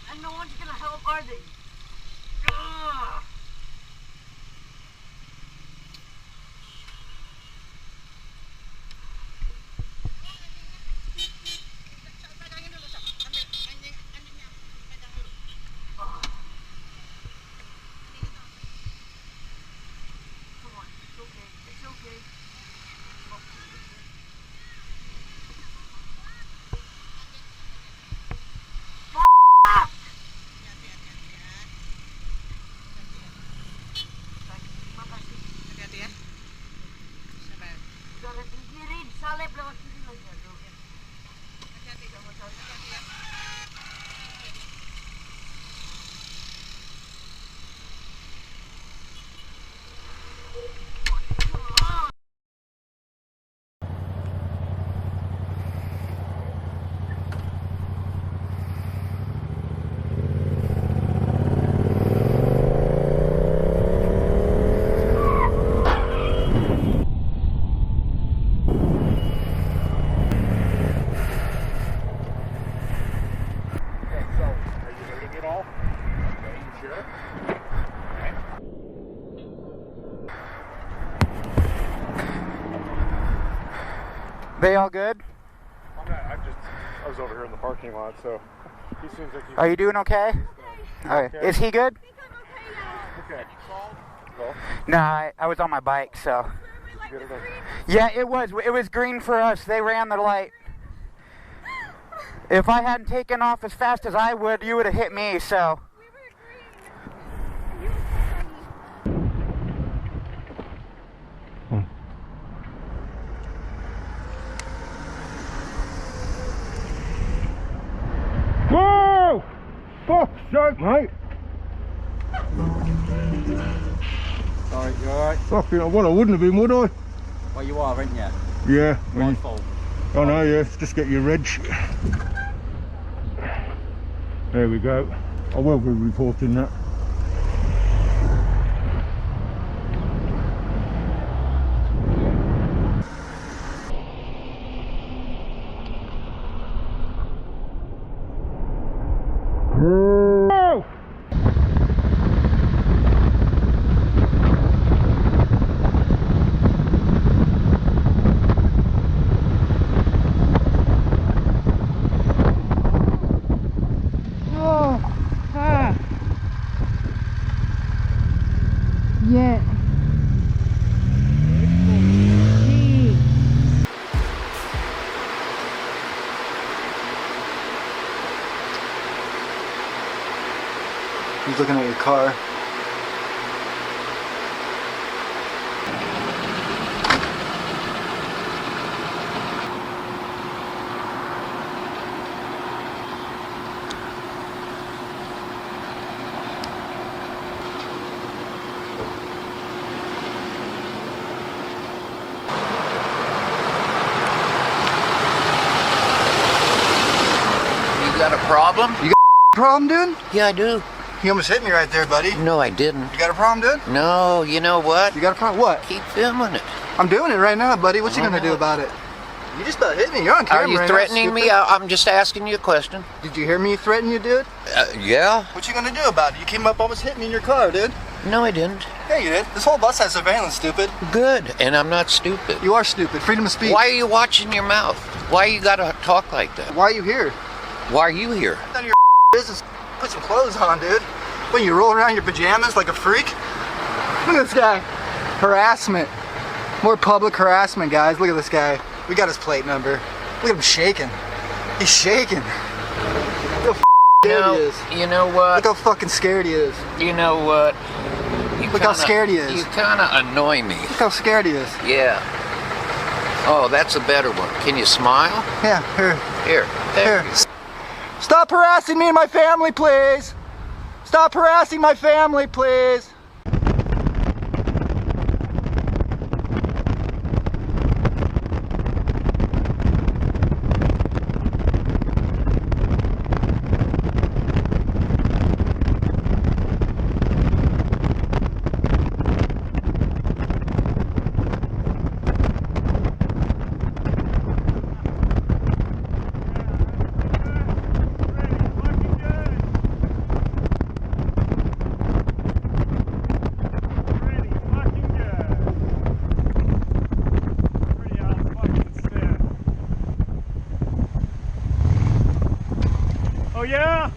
And no one's gonna help, are they? Ugh. Come on, it's okay, it's okay. Salep lewat sini lagi aduh. Hati-hati kamu hati-hati ya. They all good? I was over here in the parking lot, so he seems like he's... Are you doing okay? Alright. Okay. Is he good? Okay. Well, No, I was on my bike, so. good enough. Yeah, it was green for us. They ran the light. If I hadn't taken off as fast as I would, you would have hit me, so. Whoa! Fuck's sake, mate! Alright, you alright? Fucking, well, I wouldn't have been, would I? Well, you are, aren't you? Yeah. My fault. I know, yeah. Just get your reg. There we go. I will be reporting that. Oh! Yeah. He's looking at your car. You got a problem? You got a problem, dude? Yeah, I do. You almost hit me right there, buddy. No, I didn't. You got a problem, dude? No, you know what? You got a problem? What? Keep filming it. I'm doing it right now, buddy. What you gonna do about it? You just about hit me. You're on camera. Are you right threatening now, me? I'm just asking you a question. Did you hear me threaten you, dude? Yeah. What you gonna do about it? You came up, almost hit me in your car, dude. No, I didn't. Yeah, you did. This whole bus has surveillance, stupid. Good, and I'm not stupid. You are stupid. Freedom of speech. Why are you watching your mouth? Why you gotta talk like that? Why are you here? Why are you here? None of your business. Put some clothes on, dude. When you roll around in your pajamas like a freak? Look at this guy. Harassment. More public harassment, guys. Look at this guy. We got his plate number. Look at him shaking. He's shaking. Look how scared he is. You know what? Look how fucking scared he is. You know what? Look how scared he is. You kind of annoy me. Look how scared he is. Yeah. Oh, that's a better one. Can you smile? Yeah, here. Here. There. Here. Stop harassing me and my family, please. Stop harassing my family, please. Oh yeah?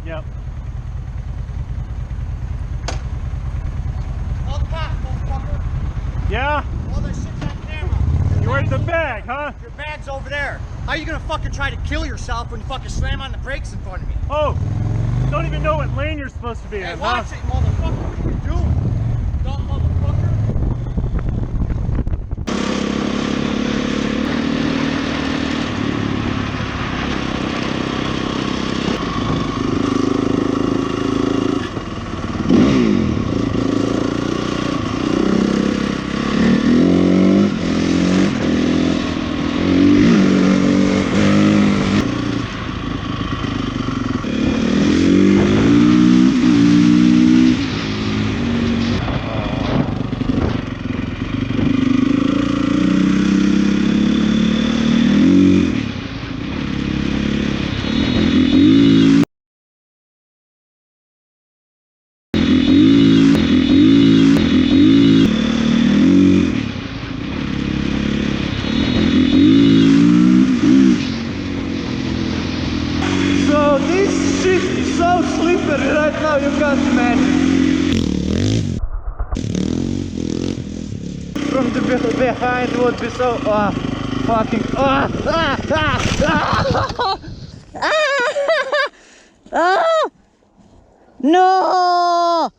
Yep. All cops, motherfucker. Yeah? All that shit's on camera. You where's the bag, huh? Your bag's over there. How are you gonna fucking try to kill yourself when you fucking slam on the brakes in front of me? Oh, don't even know what lane you're supposed to be Hey, in, watch huh? it, motherfucker. What are you doing? Dumb motherfucker. So this shit is so slippery right now, you can't imagine. From the behind would be so fucking no.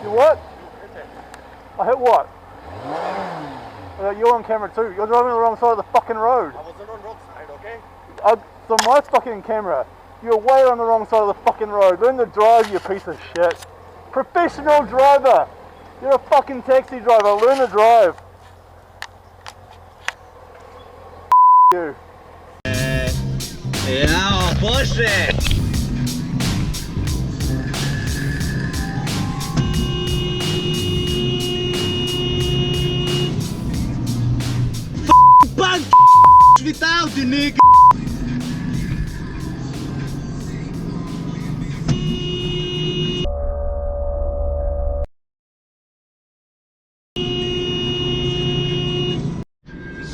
You what? I hit what? You're on camera too. You're driving on the wrong side of the fucking road. I was on the wrong side, okay? So my fucking camera. You're way on the wrong side of the fucking road. Learn to drive, you piece of shit. Professional driver. You're a fucking taxi driver. Learn to drive. You. Yeah, bullshit. Bug without you, nigga.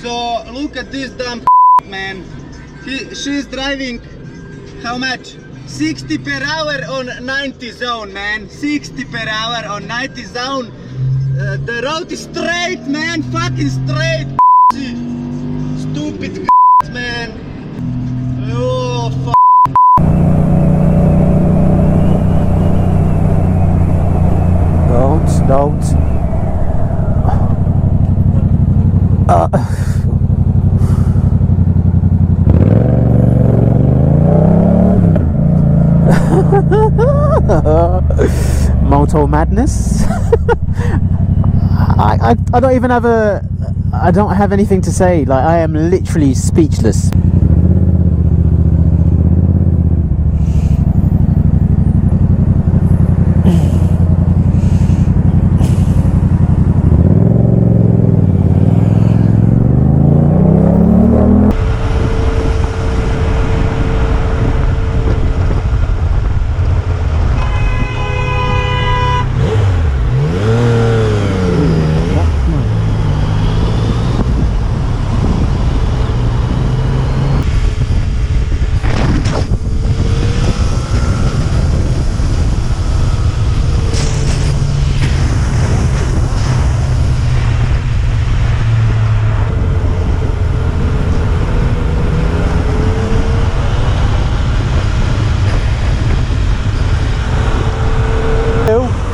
So look at this dumb man. She's driving how much? 60 per hour on 90 zone, man. 60 per hour on 90 zone. The road is straight, man. Fucking straight. Stupid man. Oh fuck. Don't. Moto madness. I don't even have I don't have anything to say. Like, I am literally speechless.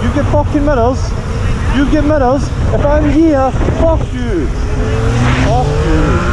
You get fucking medals. You get medals. If I'm here, fuck you. Fuck you.